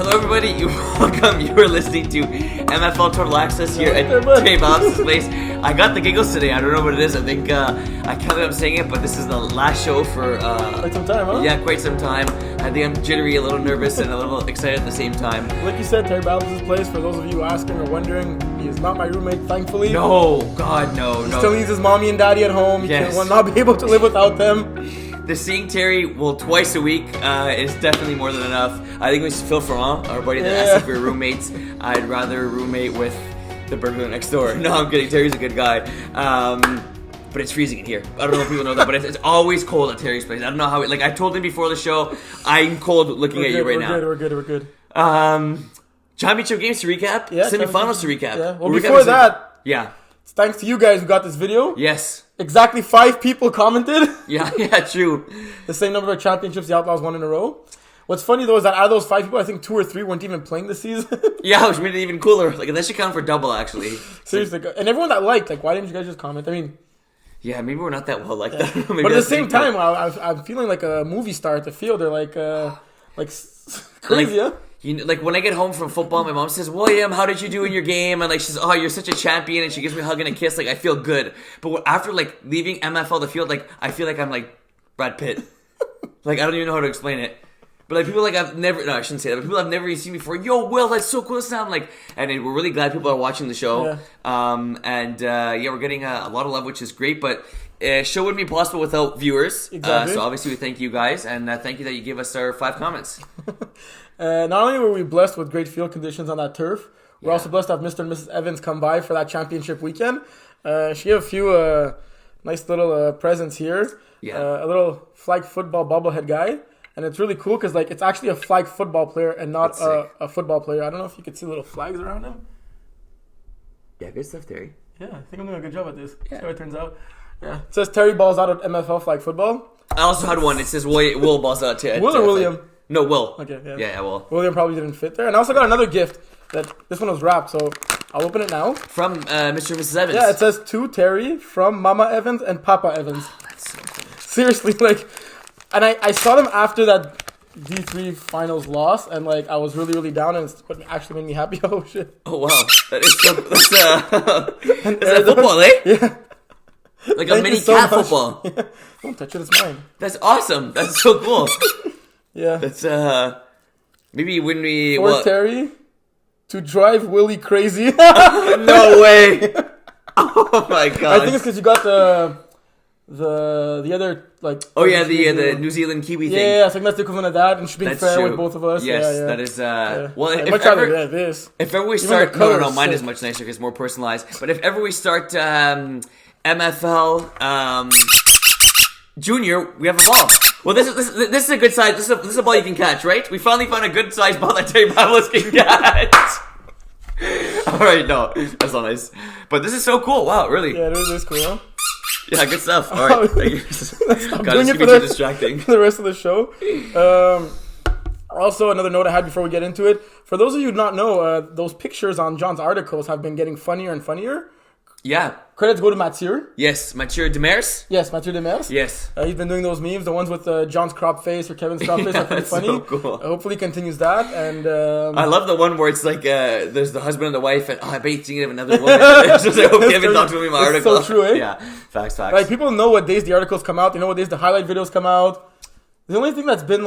Hello, everybody. Welcome. You are listening to MFL Total Access here at Terry Bob's place. I got the giggles today. I don't know what it is. I think I can't believe I'm saying it, but this is the last show for quite some time, huh? Yeah, quite some time. I think I'm jittery, a little nervous, and a little excited at the same time. Like you said, Terry Bob's place. For those of you asking or wondering, he is not my roommate, thankfully. No, God, no. He still needs his mommy and daddy at home. He will not be able to live without them. The seeing Terry, twice a week is definitely more than enough. I think we should Phil Ferrand, our buddy that asked if we were roommates. I'd rather roommate with the burglar next door. No, I'm kidding. Terry's a good guy. But it's freezing in here. I don't know if people know that, but it's always cold at Terry's place. I don't know how. I told him before the show, I'm cold looking at you right now. We're good. Championship games to recap. Yeah, semifinals to recap. Yeah. Well, before that, yeah. It's thanks to you guys who got this video. Yes. Exactly 5 people commented. Yeah, true. The same number of championships the Outlaws won in a row. What's funny though is that out of those 5 people, I think 2 or 3 weren't even playing this season. Yeah, which made it even cooler. That should count for double, actually. Seriously, and everyone that liked, why didn't you guys just comment? I mean, yeah, maybe we're not that well liked. Yeah. But at the same time, I'm feeling like a movie star at the field. They're crazy, yeah. When I get home from football, my mom says, "William, how did you do in your game?" And she's, "Oh, you're such a champion," and she gives me a hug and a kiss. I feel good. But after leaving MFL the field, I feel like I'm Brad Pitt. I don't even know how to explain it. But people I've never, no, I shouldn't say that, but people I've never even seen before. Yo, Will, that's so cool to sound and we're really glad people are watching the show. Yeah. We're getting a lot of love, which is great, but show wouldn't be possible without viewers. Exactly. So obviously we thank you guys, and thank you that you gave us our 5 comments. Not only were we blessed with great field conditions on that turf, we're also blessed to have Mr. and Mrs. Evans come by for that championship weekend. She gave a few nice little presents here. Yeah. A little flag football bobblehead guy. And it's really cool because it's actually a flag football player and not a football player. I don't know if you can see little flags around him. Yeah, good stuff, Terry. Yeah, I think I'm doing a good job at this. Yeah. See how it turns out. Yeah. It says Terry balls out at MFL flag football. I also had one. It says Will balls out to Will or William? No, Will. Okay, yeah. Yeah, Will. William probably didn't fit there. And I also got another gift. This one was wrapped, so I'll open it now. From Mr. and Mrs. Evans. Yeah, it says to Terry from Mama Evans and Papa Evans. Oh, that's so cool. Seriously, and I saw them after that D3 finals loss, and I was really, really down, and it's what actually made me happy. Oh shit! Oh wow, that is so. That's football, eh? Yeah. A mini cat football. Yeah. Don't touch it; it's mine. That's awesome. That's so cool. Yeah. That's maybe when we for Terry to drive Willie crazy. No way. Oh my god. I think it's because you got the other the New Zealand Kiwi thing. Yeah, I think that's the equivalent of that, and she's being fair with both of us. Yes, yeah. that is. Well, if ever this. If ever we start, no, mine is much nicer because more personalized. But if ever we start MFL Junior, we have a ball. Well, this is a good size. This is a ball you can catch, right? We finally found a good size ball that Terry Pavlos can catch. All right, no, that's not nice. But this is so cool. Wow, really? Yeah, it is cool. Huh? Yeah, good stuff. All right, thank you. Stop God, doing this it could be too distracting. for the rest of the show. Also, another note I had before we get into it. For those of you who do not know, those pictures on John's articles have been getting funnier and funnier. Yeah. Credits go to Mathieu. Yes, Mathieu Demers. Yes, Mathieu Demers. Yes. He's been doing those memes. The ones with John's crop face or Kevin's crop face are pretty funny. So cool. Hopefully he continues that. And I love the one where it's there's the husband and the wife, and I bet he's thinking of another woman. It's just I hope Kevin talks to me in my article. So true, eh? Yeah, facts. People know what days the articles come out. They know what days the highlight videos come out. The only thing that's been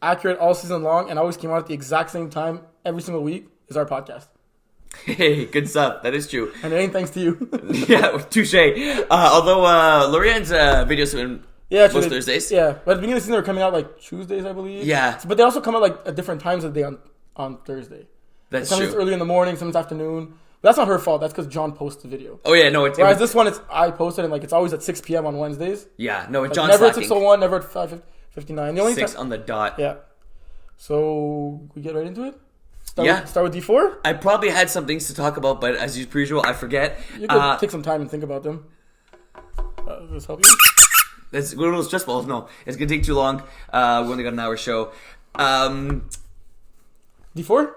accurate all season long and always came out at the exact same time every single week is our podcast. Hey, good stuff. That is true. And it ain't thanks to you. Yeah, touche. Although Lorianne's videos have been most Thursdays. Yeah, but at the beginning of the season they were coming out Tuesdays, I believe. Yeah. But they also come out at different times of the day on Thursday. That's sometimes true. Early in the morning, sometimes afternoon. But that's not her fault. That's because John posts the video. Oh yeah, no. Whereas this one, I posted and it's always at 6 p.m. on Wednesdays. Yeah, no. John's never at 6:01, never at 5:59. The only 6 on the dot. Yeah. So we get right into it. Start with D4? I probably had some things to talk about, but as usual, I forget. You could take some time and think about them. Does this help you? That's one of those stress balls. No, it's going to take too long. We only got an hour show. D4?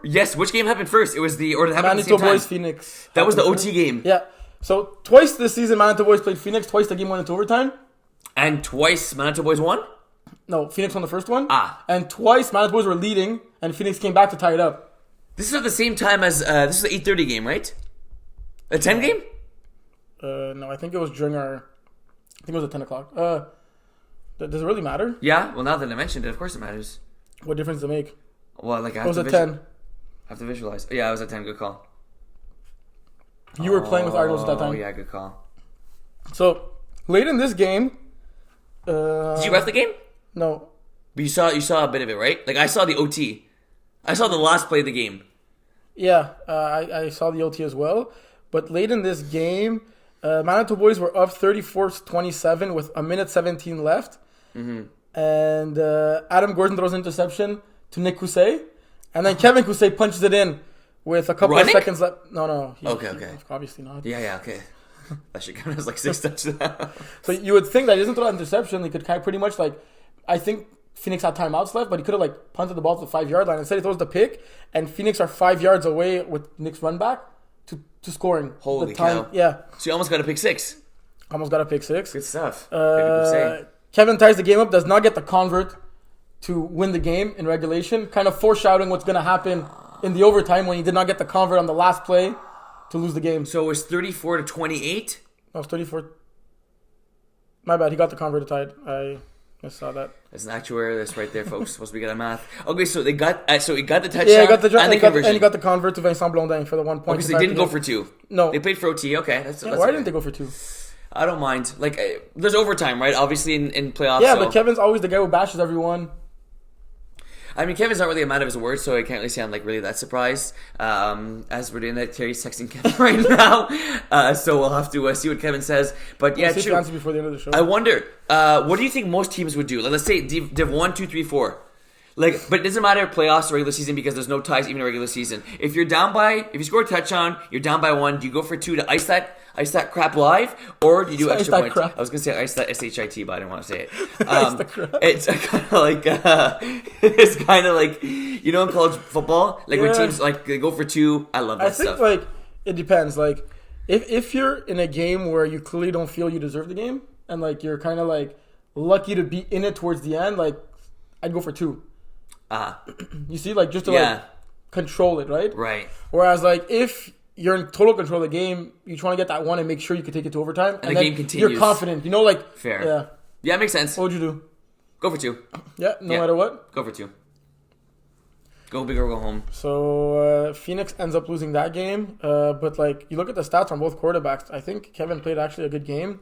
Yes, which game happened first? It was the... Or it happened at the same Manitoba time. Boys Phoenix. That was the OT game. Yeah. So twice this season, Manitoba Boys played Phoenix. Twice the game went into overtime. And twice Manitoba Boys won? No, Phoenix won the first one. Ah. And twice, Manitoba Boys were leading, and Phoenix came back to tie it up. This is at the same time as this is the 8:30 game, right? A 10 game? No, I think it was during our... I think it was at 10 o'clock. Does it really matter? Yeah. Well, now that I mentioned it, of course it matters. What difference does it make? Well, like I It have was to at 10. I have to visualize. Yeah, it was at 10. Good call. You were playing with Argos at that Oh time. yeah, good call. So, late in this game... Did you ref the game? No. But you saw a bit of it, right? Like I saw the OT. I saw the last play of the game. Yeah, I saw the OT as well. But late in this game, Manitoba Boys were up 34-27 with a minute 17 left. Mm-hmm. And Adam Gordon throws an interception to Nick Cousset. And then Kevin Cousset punches it in with a couple Running? of seconds left. No. Okay. Obviously not. Yeah, okay. That should count as like 6 touchdowns. So you would think that he doesn't throw that interception. He could kind of pretty much like, I think Phoenix had timeouts left, but he could have like punted the ball to the 5-yard line. Instead, he throws the pick, and Phoenix are 5 yards away with Nick's run back to scoring. Holy the time, cow. Yeah. So you almost got a pick 6. Almost got a pick 6. Good stuff. Good Kevin ties the game up, does not get the convert to win the game in regulation, kind of foreshadowing what's going to happen in the overtime when he did not get the convert on the last play to lose the game. So it was 34-28. That was 34. My bad, he got the convert to tie it. I saw that. That's an actuary. That's right there, folks. Supposed to be good at math. Okay, so they got he got the touchdown Yeah, he got the and the conversion. and he got the convert to Vincent Blondin for the 1 point. Because they didn't go for 2. No. They played for OT. Okay, that's Why okay. didn't they go for 2? I don't mind. Like, there's overtime, right? Obviously in playoffs. Yeah, so. but Kevin's always the guy who bashes everyone. I mean, Kevin's not really a man of his word, so I can't really say I'm like really that surprised. As we're doing that, Terry's texting Kevin right now, so we'll have to see what Kevin says. But yeah, We'll see if he answers before the end of the show. I wonder, what do you think most teams would do? Like, let's say Div 1, 2, 3, 4. Like, but it doesn't matter playoffs or regular season because there's no ties even in regular season. If you score a touchdown, you're down by 1. Do you go for 2 to ice that crap live, or do you do Ice extra that points? crap. I was gonna say ice that SHIT, but I didn't want to say it. Ice the crap. It's kind of like it's kind of like in college football, like when Yeah. teams like they go for 2. I love that I think stuff. like it depends. Like if you're in a game where you clearly don't feel you deserve the game, and like you're kind of like lucky to be in it towards the end, like I'd go for 2. You see, like just to like control it, right? Right. Whereas like if you're in total control of the game, you try to get that 1 and make sure you can take it to overtime, And the then game continues. You're confident, like Fair. Yeah, makes sense. What would you do? Go for 2. Yeah, no matter what. Go for 2. Go big or go home. So Phoenix ends up losing that game, but like you look at the stats on both quarterbacks, I think Kevin played actually a good game.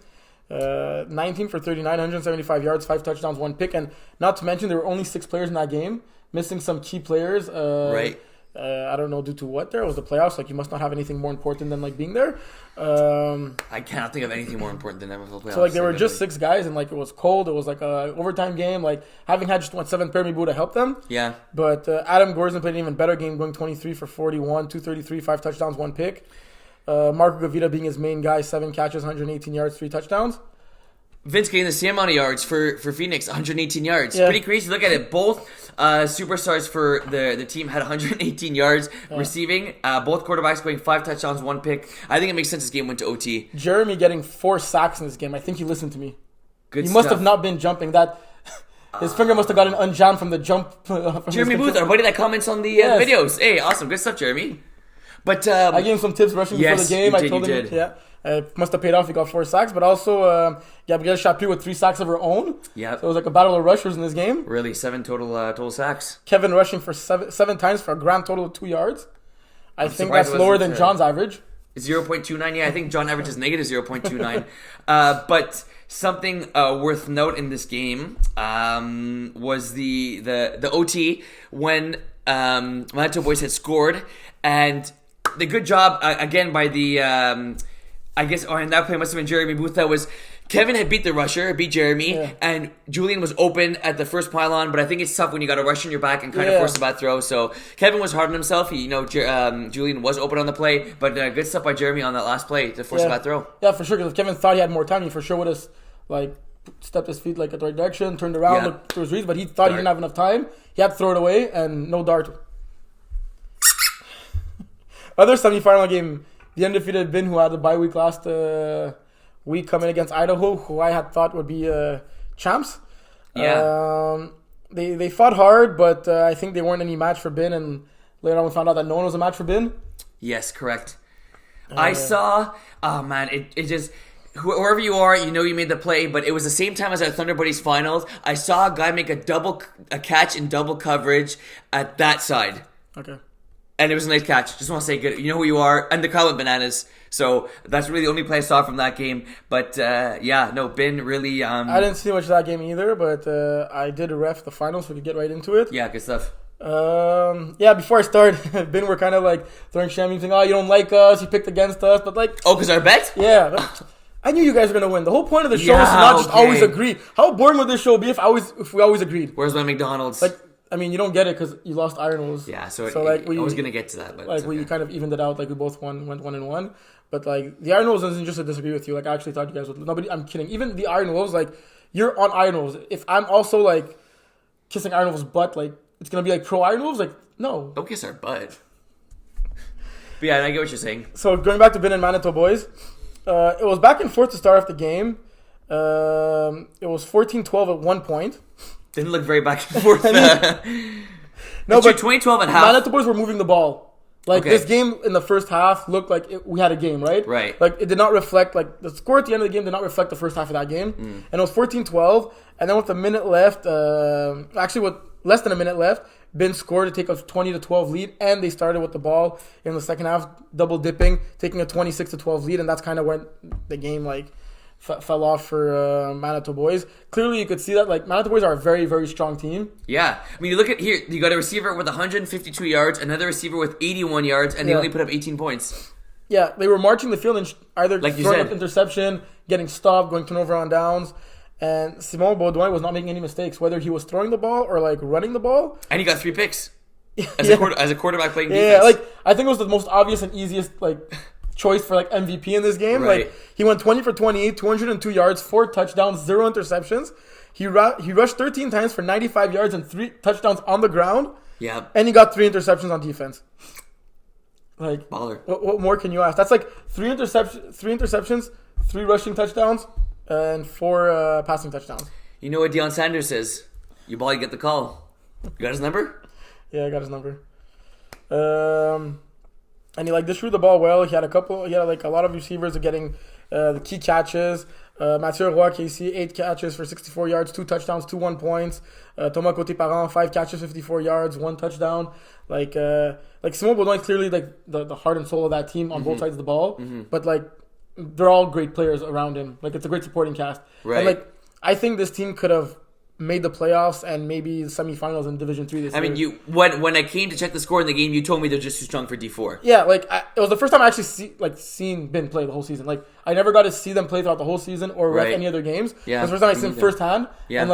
19 for 39, 175 yards, 5 touchdowns, 1 pick, and not to mention there were only 6 players in that game, missing some key players. Right. I don't know due to what there. It was the playoffs. Like you must not have anything more important than like being there. I cannot think of anything more important than MFL playoffs. So like there were just 6 guys, and like it was cold. It was like a overtime game. Like having had just 7 pair maybe would have helped them. Yeah. But Adam Gordon played an even better game, going 23 for 41, 233, 5 touchdowns, 1 pick. Marco Gavita being his main guy, 7 catches, 118 yards, 3 touchdowns. Vince getting the same amount of yards for Phoenix, 118 yards. Yeah. Pretty crazy. Look at it. Both superstars for the team had 118 yards receiving. Both quarterbacks going 5 touchdowns, 1 pick. I think it makes sense this game went to OT. Jeremy getting 4 sacks in this game. I think you listened to me. Good He stuff. must have not been jumping. That his finger must have gotten unjammed from the jump. From Jeremy his Booth, our buddy that comments on the Yes. videos. Hey, awesome. Good stuff, Jeremy. But I gave him some tips rushing Yes, before the game. you I did, told you him, did. yeah, it must have paid off. He got 4 sacks, but also Gabrielle Chapuis with 3 sacks of her own. Yeah. So it was like a battle of rushers in this game. Really, 7 total sacks. Kevin rushing for 7 times for a grand total of 2 yards. I think surprised that's it lower wasn't, than John's average. 0.29. Yeah, I think John averages negative 0.29. But something worth note in this game was the OT when Manitoba Boys had scored, and the good job again by the I guess, or in that play must have been Jeremy Booth. That was Kevin had beat the rusher, beat Jeremy, and Julian was open at the first pylon. But I think it's tough when you got a rush in your back and kind of force a bad throw. So Kevin was hard on himself. Julian was open on the play, but good stuff by Jeremy on that last play to force a bad throw. Yeah, for sure. Because if Kevin thought he had more time, he for sure would have like stepped his feet like at the right direction, turned around, looked through his reads. But he thought he didn't have enough time. He had to throw it away, and no dart. Other semifinal game, the undefeated Ben, who had the bye week last week, coming against Idaho, who I had thought would be champs. Yeah. They fought hard, but I think they weren't any match for Bin, and later on we found out that no one was a match for Bin. Yes, correct. I saw, oh man, it just, whoever you are, you know you made the play, but it was the same time as our Thunder Buddies finals. I saw a guy make a catch in double coverage at that side. Okay. And it was a nice catch. Just want to say good. You know who you are. And the crowd went bananas. So that's really the only play I saw from that game. But Bin really... I didn't see much of that game either, but I did ref the finals, so we could get right into it. Yeah, good stuff. Before I start, Ben, we're kind of like throwing champagne, saying, "Oh, you don't like us, you picked against us," but like, oh, because our bet? Yeah, I knew you guys were gonna win. The whole point of the show is to not just always agree. How boring would this show be if we always agreed? Where's my McDonald's? Like, I mean, you don't get it because you lost Iron Wolves. Yeah, so like I was gonna get to that, but like we kind of evened it out. Like we both went 1-1. But like the Iron Wolves isn't just to disagree with you. Like I actually thought you guys would. Nobody. I'm kidding. Even the Iron Wolves, like you're on Iron Wolves. If I'm also like kissing Iron Wolves' butt, like it's gonna be like pro Iron Wolves, like. No. Don't kiss our butt. But yeah, I get what you're saying. So going back to Ben and Manito boys, it was back and forth to start off the game. It was 14-12 at one point. Didn't look very back and forth. No, but 2012 and half. Manito boys were moving the ball. Like this game in the first half looked like we had a game, right? Right. Like it did not reflect, like the score at the end of the game did not reflect the first half of that game. And it was 14-12. And then with a minute left, with less than a minute left, Ben scored to take a 20-12 lead, and they started with the ball in the second half, double dipping, taking a 26-12 lead, and that's kind of when the game fell off for Manito boys. Clearly, you could see that Manito boys are a very, very strong team. Yeah, I mean, you look at here, you got a receiver with 152 yards, another receiver with 81 yards, and they only put up 18 points. Yeah, they were marching the field and either like throwing up interception, getting stopped, going turnover on downs. And Simon Baudouin was not making any mistakes, whether he was throwing the ball or running the ball. And he got 3 picks as a quarterback playing defense. Yeah, I think it was the most obvious and easiest choice for MVP in this game. Right. He went 20 for 28, 202 yards, 4 touchdowns, 0 interceptions. He rushed 13 times for 95 yards and 3 touchdowns on the ground. Yeah. And he got 3 interceptions on defense. Baller. What more can you ask? That's 3 interceptions, 3 rushing touchdowns. And 4 passing touchdowns. You know what Deion Sanders says? You ball, you get the call. You got his number? Yeah, I got his number. And he distributed the ball well. He had a lot of receivers getting the key catches. Mathieu Roy, KC, 8 catches for 64 yards, 2 touchdowns, 2 1 points. Thomas Côté-Parent, 5 catches, 54 yards, 1 touchdown. Simon Baudouin is clearly the heart and soul of that team on both sides of the ball. Mm-hmm. But they're all great players around him. It's a great supporting cast. Right. And I think this team could have made the playoffs and maybe the semifinals in Division 3 this year. I mean, when I came to check the score in the game, you told me they're just too strong for D4. Yeah, it was the first time I actually seen Ben play the whole season. I never got to see them play throughout the whole season or ref any other games. Yeah. It was the first time I seen them firsthand. Yeah. And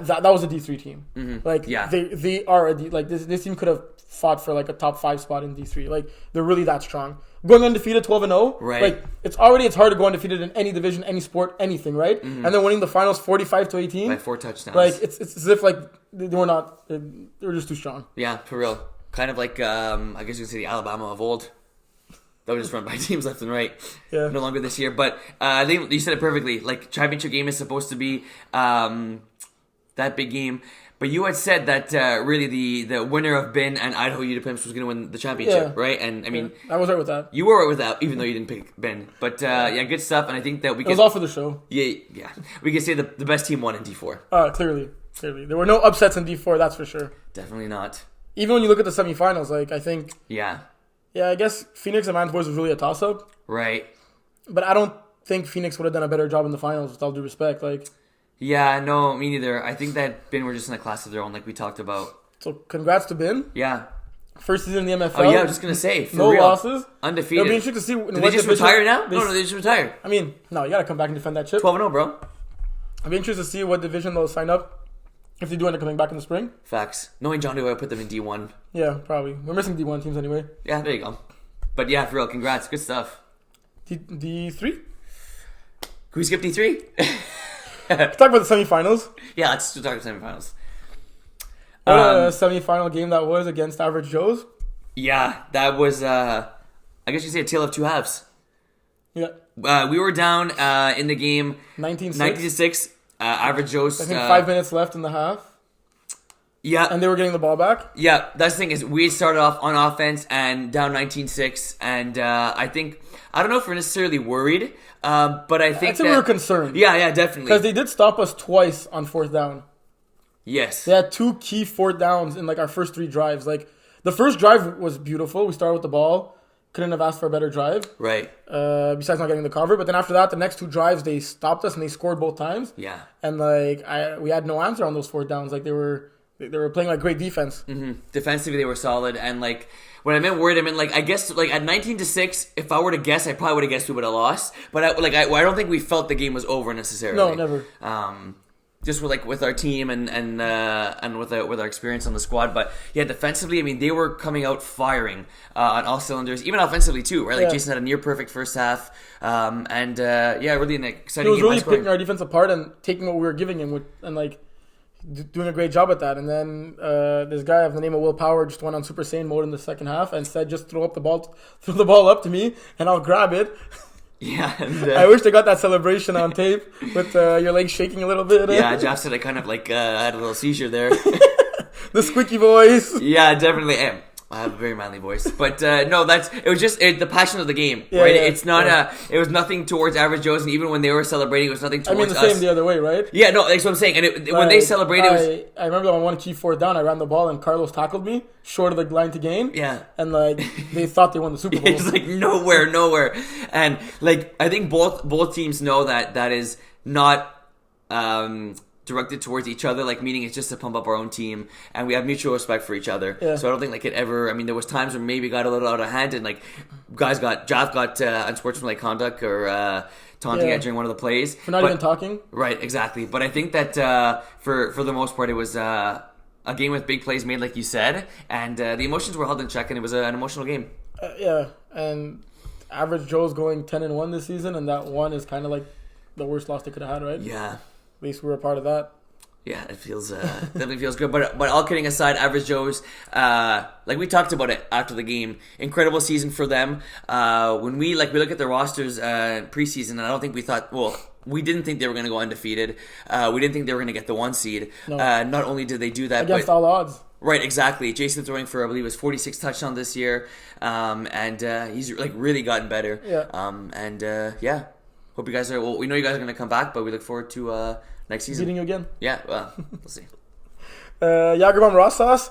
that was a D3 team. Mm-hmm. They are a D. This team could have fought for a top 5 spot in D3. They're really that strong. Going undefeated 12-0. Right. It's hard to go undefeated in any division, any sport, anything, right? Mm-hmm. And then winning the finals 45-18 by 4 touchdowns. It's as if they were just too strong. Yeah, for real. Kind of I guess you could say the Alabama of old. That was just run by teams left and right. Yeah. No longer this year, but I think you said it perfectly. Championship game is supposed to be that big game. But you had said that really the winner of Ben and Idaho Ute Pimps was going to win the championship, right? And I mean, I was right with that. You were right with that, even though you didn't pick Ben. But good stuff. And I think that we can. It was all for the show. Yeah. We can say the best team won in D4. Clearly, there were no upsets in D4. That's for sure. Definitely not. Even when you look at the semifinals, I think. Yeah. Yeah, I guess Phoenix and Manito boys was really a toss-up. Right. But I don't think Phoenix would have done a better job in the finals, with all due respect. Yeah, no, me neither. I think that Ben were just in a class of their own, like we talked about. So, congrats to Ben. Yeah. First season in the MFL. Oh, yeah, I was just going to say, for no real. losses. Undefeated. It'll be interesting to see. Did they just retire now? No, they just retired. I mean, no, you got to come back and defend that chip. 12-0, bro. I'll be interested to see what division they'll sign up if they do end up coming back in the spring. Facts. Knowing John Doe, I would put them in D1. Yeah, probably. We're missing D1 teams anyway. Yeah, there you go. But yeah, for real, congrats. Good stuff. D3? Can we skip D3? Let's talk about the semifinals. Yeah, let's talk about semifinals. What a semifinal game that was against Average Joe's. Yeah, that was, I guess you could say a tale of two halves. Yeah. We were down in the game 19-6. Average Joe's. I think 5 minutes left in the half. Yeah. And they were getting the ball back? Yeah, that's the thing is we started off on offense and down 19-6, and I don't know if we're necessarily worried, but I think I'd say we were concerned. Yeah, definitely. Because they did stop us twice on fourth down. Yes. They had 2 key fourth downs in like our first 3 drives. Like the first drive was beautiful. We started with the ball. Couldn't have asked for a better drive. Right. Besides not getting the cover. But then after that, the next 2 drives, they stopped us and they scored both times. Yeah. And like we had no answer on those fourth downs. Like they were playing like great defense. Mm-hmm. Defensively, they were solid, and like when I meant worried, I meant like I guess like at 19-6, if I were to guess, I probably would have guessed we would have lost. But I don't think we felt the game was over necessarily. No, never. Just with our team and with our experience on the squad, but yeah, defensively, I mean, they were coming out firing on all cylinders, even offensively too, right? Like Yeah. Jason had a near perfect first half, really an exciting He was game. really picking our defense apart and taking what we were giving him and like doing a great job at that. And then this guy of the name of Will Power just went on Super Saiyan mode in the second half and said, "Just throw the ball up to me and I'll grab it." Yeah, and, I wish they got that celebration on tape with your legs shaking a little bit. Yeah, Jeff said I kind of like had a little seizure there. The squeaky voice. Yeah, definitely. I have a very manly voice, but no, it was just the passion of the game, Yeah, right? yeah, It's not it was nothing towards Average Joe's, and even when they were celebrating, it was nothing I towards mean, the us. same the other way, right? Yeah, no, that's what I'm saying. And when they celebrated, it was I remember on one key fourth down, I ran the ball and Carlos tackled me short of the line to gain. yeah. And like they thought they won the Super Bowl. It's like nowhere, and like I think both teams know that is not directed towards each other, like meaning it's just to pump up our own team, and we have mutual respect for each other. Yeah. So I don't think like it ever. I mean, there was times where maybe got a little out of hand, and like Jaff got unsportsmanlike conduct or taunting Yeah. at during one of the plays. For not even talking. Right, exactly. But I think that for the most part, it was a game with big plays made, like you said, and the emotions were held in check, and it was an emotional game. Yeah, and Average Joe's going 10-1 this season, and that one is kind of like the worst loss they could have had, right? Yeah. At least we were a part of that. Yeah, it feels definitely feels good. But all kidding aside, Average Joe's, like we talked about it after the game, incredible season for them. When we look at the rosters preseason, and I don't think we thought, well, we didn't think they were going to go undefeated. We didn't think they were going to get the 1 seed. No. Not only did they do that, Against but all odds. right, exactly. Jason throwing for I believe it was 46 touchdowns this year, and he's like really gotten better. Yeah. Yeah. Hope you guys are. Well, we know you guys are going to come back, but we look forward to next season. Beating you again. Yeah, well, we'll see. Jagerbomb Raw Sauce.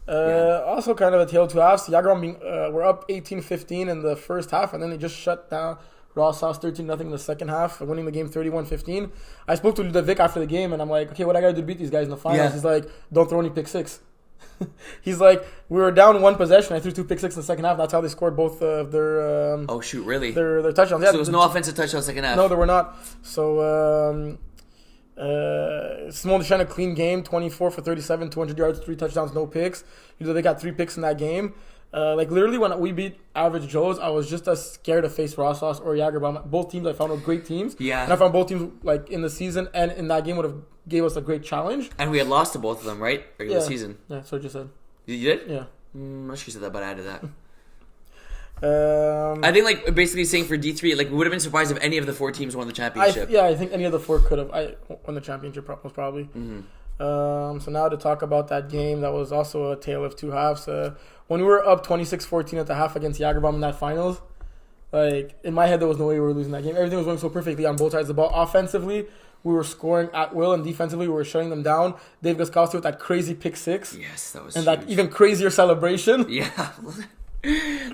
Also kind of a tale of two halves. Jagerbomb were up 18-15 in the first half, and then they just shut down Raw Sauce 13-0 in the second half, winning the game 31-15. I spoke to Ludovic after the game, and I'm like, okay, what I got to do to beat these guys in the finals? Yeah. He's like, don't throw any pick six. He's like, we were down 1 possession. I threw 2 pick six in the second half. That's how they scored both of their Oh shoot, really? their touchdowns. Yeah, So there was no offensive touchdown second half. No, there were not. So Simone Deschamps a clean game, 24 for 37, 200 yards, 3 touchdowns, no picks. They got 3 picks in that game. Like literally when we beat Average Joe's, I was just as scared to face Raw Sauce or Jagerbomb. Both teams I found were great teams. Yeah. And I found both teams like in the season and in that game would have gave us a great challenge. And we had lost to both of them, right? Regular Yeah. season. Yeah, so I just said. You did? Yeah. I'm not sure you said that, but I added that. I I think like basically saying for D3, like we would have been surprised if any of the 4 teams won the championship. I think any of the 4 could have. I won the championship most probably. Mm-hmm. So now to talk about that game, that was also a tale of two halves. When we were up 26-14 at the half against Jagerbomb in that finals, like in my head there was no way we were losing that game. Everything was going so perfectly on both sides of the ball. Offensively, we were scoring at will, and defensively, we were shutting them down. Dave Gostkowski with that crazy pick six, Yes, that was and huge. that even crazier celebration. Yeah.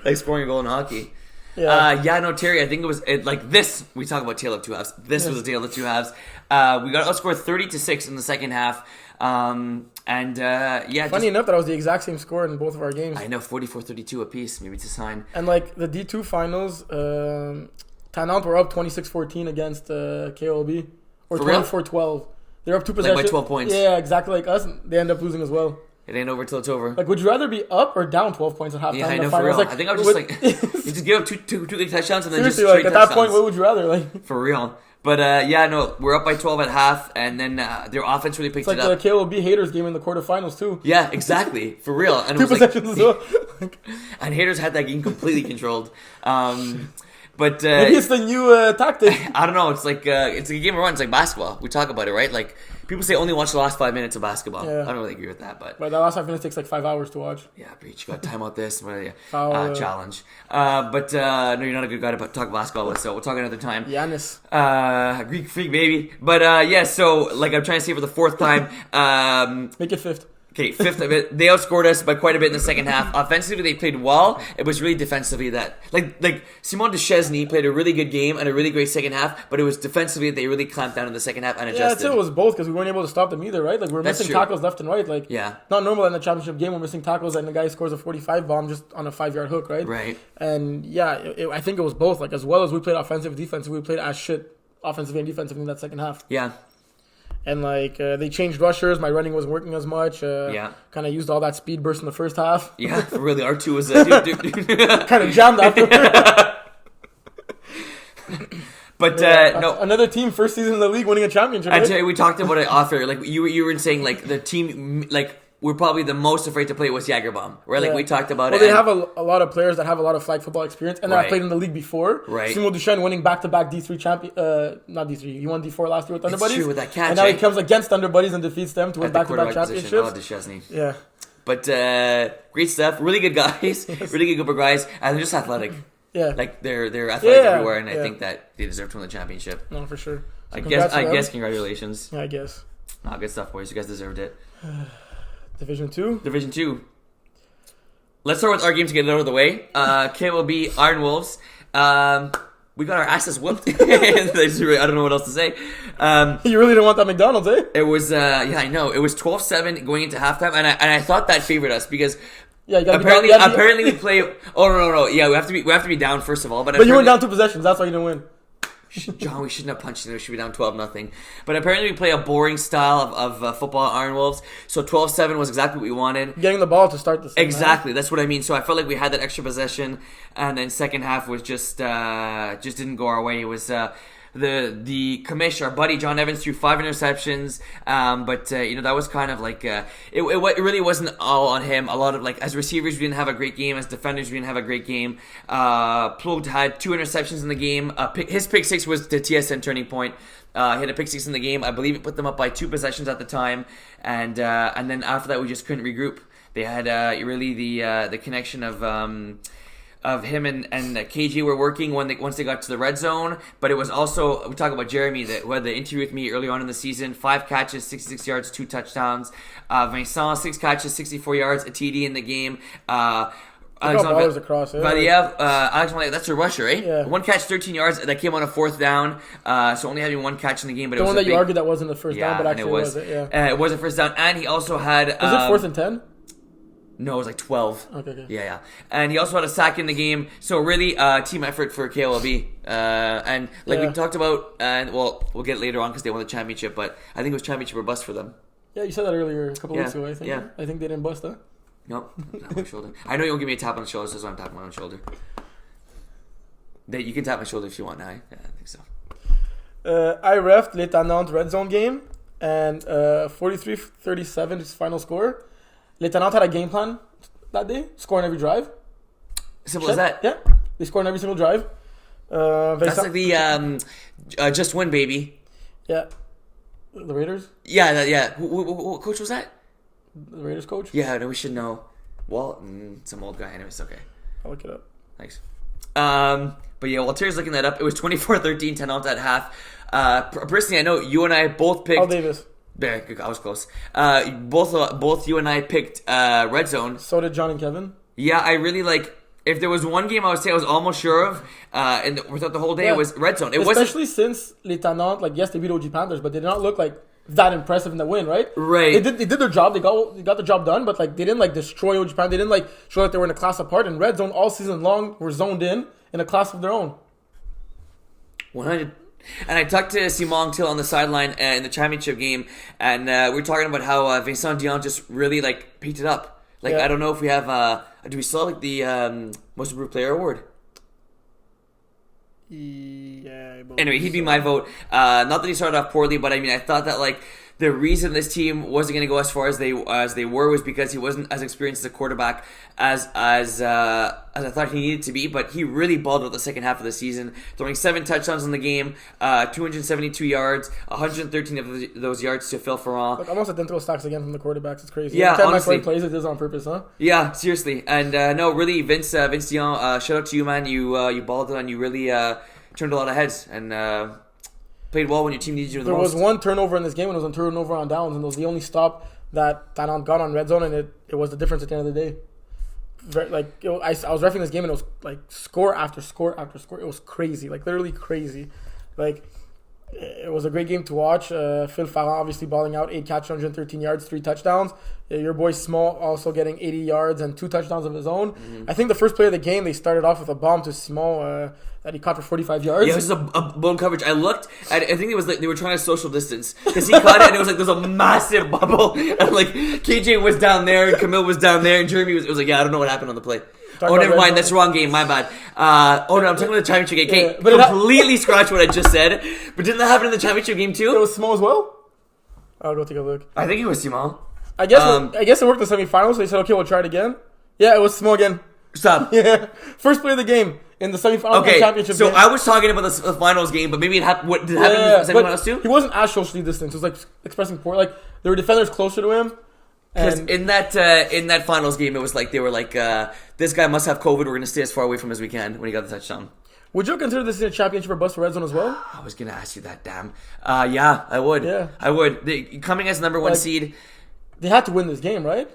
Like scoring a goal in hockey. Yeah. No, Terry, I think it was like this. We talk about tale of two halves. This was a tale of two halves. We got outscored 30-6 in the second half. Funny enough, that was the exact same score in both of our games. I know, 44-32 apiece. Maybe it's a sign. And like the D2 finals, Tannant were up 26-14 against KOB. Or For real? 24-12. They're up 2 Like possessions. by 12 points. Yeah, exactly like us. They end up losing as well. It ain't over till it's over. Like, would you rather be up or down 12 points at halftime? Yeah, I in the know, for finals? real. Like, I think I was just like, you just give up two big touchdowns and then seriously, just like straight at that touchdowns. point, what would you rather? Like, For real. But we're up by 12 at half, and then their offense really picked it's like it up. the KOB haters game in the quarterfinals too. Yeah, exactly. For real. And it 2 was possessions as well. and haters had that game completely controlled. But But Maybe it's the new tactic. I don't know. It's like a game of runs, like basketball. We talk about it, right? Like people say only watch the last 5 minutes of basketball. Yeah. I don't really agree with that, but But that last 5 minutes takes like 5 hours to watch. yeah, preach. You got to time out this Foul, challenge. But no, you're not a good guy to talk basketball with, so we'll talk another time. Giannis. Greek freak, baby. But yeah, so like I'm trying to say for the fourth time. Make it fifth. Okay, fifth of it. They outscored us by quite a bit in the second half. Offensively, they played well. It was really defensively that, like Simon Deschesny played a really good game and a really great second half, but it was defensively that they really clamped down in the second half and adjusted. Yeah, I'd say it was both because we weren't able to stop them either, right? Like we're That's missing true. tackles left and right. Like Yeah. not normal in the championship game. We're missing tackles and the guy scores a 45 bomb just on a 5-yard hook, right? Right. And yeah, I think it was both. Like as well as we played offensive, defensive, we played as shit offensively and defensively in that second half. Yeah. And like they changed rushers. My running wasn't working as much. Yeah. Kind of used all that speed burst in the first half. Yeah, really, R2 was Kind of jammed after. But no. Another team first season in the league winning a championship. I Right? tell you, we talked about it off air. Like you were saying, like the team, like we're probably the most afraid to play was Jagerbomb, right? Like Yeah. we talked about Well, it. they have a lot of players that have a lot of flag football experience and that Right. have played in the league before. Right. Simon Duchesne winning back-to-back D3 champion, not D3. He won D4 last year with Thunder It's Buddies. true with that catch, and now eh? he comes against Thunder Buddies and defeats them to win at the back-to-back quarterback position. I love championships. Deschesny. Yeah. But great stuff. Really good guys. Really good group of guys. And they're just athletic. Yeah. Like they're athletic Yeah, everywhere, and I yeah. think that they deserve to win the championship. No, for sure. So I congrats to them. guess congratulations. Yeah, I guess. Nah, good stuff, boys. You guys deserved it. Division 2. Division 2. Let's start with our game to get it out of the way. KLB Iron Wolves. We got our asses whooped. I don't know what else to say. You really didn't want that McDonald's, eh? It was, yeah, I know. It was 12-7 going into halftime, and I thought that favored us because Yeah, you gotta apparently be down, apparently we play. Oh no, yeah, we have to be down first of all. But But you went apparently- down 2 possessions. That's why you didn't win. John, we shouldn't have punched them. We should be down 12-0. But apparently we play a boring style of football at Iron Wolves. So 12-7 was exactly what we wanted. Getting the ball to start the second Exactly, that's what I mean. So I felt like we had that extra possession, and then second half was just didn't go our way. It was the commish, our buddy John Evans, threw 5 interceptions, but that was kind of like it really wasn't all on him. A lot of like as receivers we didn't have a great game, as defenders we didn't have a great game. Plough had 2 interceptions in the game. His pick 6 was the TSN turning point. He had a pick 6 in the game. I believe it put them up by 2 possessions at the time, and then after that we just couldn't regroup. They had really the connection of him and KG were working once they got to the red zone, but it was also, we talk about Jeremy who had the interview with me early on in the season, 5 catches, 66 yards, 2 touchdowns. Vincent, 6 catches, 64 yards, a TD in the game. ballers across, yeah. Valiev, Alex Valiev, that's a rusher, eh? Yeah. 1 catch, 13 yards. That came on a 4th down, so only having 1 catch in the game. But The it was one a that you big, argued that wasn't the first down, but and actually was it, yeah. It was a first down, and he also had. Was it 4th and 10? No, it was like 12. Okay. Yeah. And he also had a sack in the game. So really, team effort for KLB. And like we talked about, and we'll get it later on because they won the championship. But I think it was championship or bust for them. Yeah, you said that earlier a couple weeks ago, I think. Yeah. I think they didn't bust, huh? Nope, not my shoulder. I know you won't give me a tap on the shoulder, so that's why I'm tapping my own shoulder. You can tap my shoulder if you want now. Yeah, I think so. I refed l'État Nantes red zone game, and 43-37 is final score. L'État Nantes had a game plan that day, scoring every drive. Simple as that. Yeah, they scored on every single drive. That's like the just win, baby. Yeah. The Raiders? Yeah. What coach was that? The Raiders coach? Yeah, no, we should know. Walt, some old guy. Anyways, okay. I'll look it up. Thanks. But yeah, while Terry's looking that up, it was 24-13, 10 out at half. Personally, I know you and I both picked. Al Davis. Yeah, I was close. Both you and I picked red zone. So did John and Kevin. Yeah, I really like. If there was one game I would say I was almost sure of, and throughout the whole day, it was red zone. It wasn't especially since l'État Nantes, like yes, they beat OG Panthers, but they did not look like that impressive in the win, right? Right. They did their job. They got the job done, but like they didn't like destroy OG Panthers. They didn't like show that they were in a class apart. And red zone all season long were zoned in a class of their own. 100. And I talked to Simon Till on the sideline in the championship game, and we were talking about how Vincent Dion just really like picked it up. Like I don't know if we have. Do we still have like the most improved player award? Yeah. Anyway, he'd be my vote. Not that he started off poorly, but I mean, I thought that like the reason this team wasn't going to go as far as they were was because he wasn't as experienced as a quarterback as I thought he needed to be. But he really balled out the second half of the season, throwing 7 touchdowns in the game, 272 yards, 113 of those yards to Phil Ferrand. Like almost identical stats again from the quarterbacks. It's crazy. Yeah, Every time honestly. McCoy plays, it is on purpose, huh? Yeah, seriously. And no, really, Vince Dion, shout out to you, man. You balled out and you really turned a lot of heads and played well when your team needed you the There most. was one turnover in this game, and it was a turnover on downs, and it was the only stop that Tannant got on red zone, and it was the difference at the end of the day. I was reffing this game, and it was like score after score after score. It was crazy, like literally crazy. Like it was a great game to watch. Phil Ferrand obviously balling out, 8 catches, 113 yards, 3 touchdowns. Your boy Simon also getting 80 yards and 2 touchdowns of his own. Mm-hmm. I think the first play of the game, they started off with a bomb to Simon that he caught for 45 yards. Yeah, it was a blown coverage. I looked at I think it was like they were trying to social distance because he caught it and it was like there's a massive bubble and like KJ was down there and Camille was down there and Jeremy was like, yeah, I don't know what happened on the play. Never mind. That's the wrong game. My bad. I'm talking about the championship game. Okay, but completely scratched what I just said. But didn't that happen in the championship game too? It was Simon as well? I'll go take a look. I think it was Simon. I guess it worked in the semifinals, so they said, okay, we'll try it again. Yeah, it was Simon again. Stop. Yeah. First play of the game in the semifinals and championship so game. I was talking about the finals game, but maybe it happened. What did it happen in the semifinals too? He wasn't as socially distant. He was like expressing poor. Like there were defenders closer to him. Because in that finals game, it was like they were like, this guy must have COVID. We're going to stay as far away from as we can when he got the touchdown. Would you consider this a championship or bust for red zone as well? I was going to ask you that, damn. Yeah, I would. Yeah. I would. Coming as number one seed. They had to win this game, right?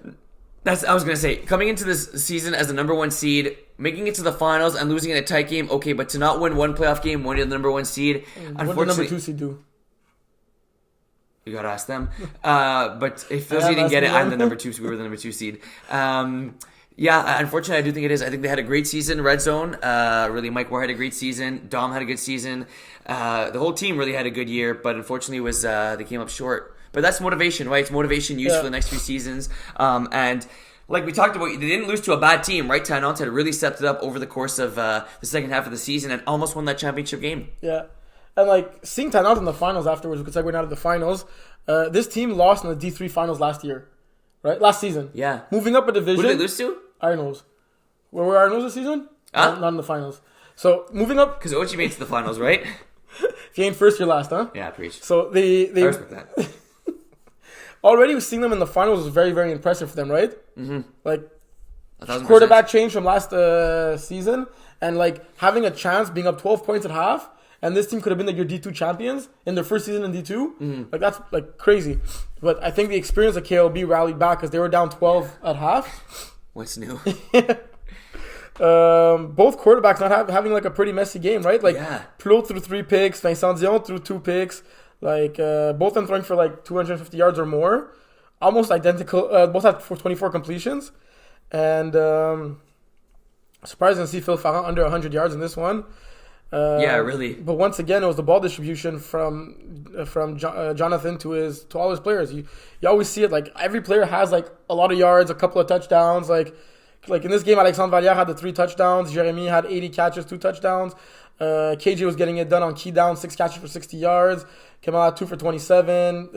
I was going to say, coming into this season as the number one seed, making it to the finals and losing in a tight game, okay, but to not win one playoff game, winning the number one seed, unfortunately. What did the number 2 seed do? You gotta ask them. But if those didn't get it, I'm the number 2. So we were the number 2 seed. Yeah, unfortunately, I do think it is. I think they had a great season. Red Zone, really, Mike Moore had a great season. Dom had a good season. The whole team really had a good year, but unfortunately, they came up short. But that's motivation, right? It's motivation used for the next few seasons. And like we talked about, they didn't lose to a bad team, right? Tannant had really stepped it up over the course of the second half of the season and almost won that championship game. Yeah. And like seeing Tannant in the finals afterwards, we could segue out of the finals. This team lost in the D3 finals last year, right? Last season. Yeah. Moving up a division. Who did they lose to? Ironos. Where were Ironos this season? Huh? Not in the finals. So moving up. Because Ochi made it to the finals, right? If you ain't first, you're last, huh? Yeah, preach. So they I respect that. Already seeing them in the finals was very, very impressive for them, right? Mm-hmm. Like 1,000%. quarterback change from last season, and like having a chance being up 12 points at half. And this team could have been like your D2 champions in their first season in D2. Mm-hmm. Like that's like crazy. But I think the experience of KLB rallied back because they were down 12 at half. What's new? Both quarterbacks not having like a pretty messy game, right? Like Plot threw 3 picks, Vincent Dion threw 2 picks. Like both of them throwing for like 250 yards or more. Almost identical. Both had 24 completions. And surprising to see Phil Ferrand under 100 yards in this one. Yeah, really. But once again, it was the ball distribution from Jonathan to all his players. You always see it. Like every player has like a lot of yards, a couple of touchdowns. Like in this game, Alexandre Valliere had the 3 touchdowns. Jeremy had 80 catches, 2 touchdowns. KJ was getting it done on key down, 6 catches for 60 yards. Kamal had 2 for 27.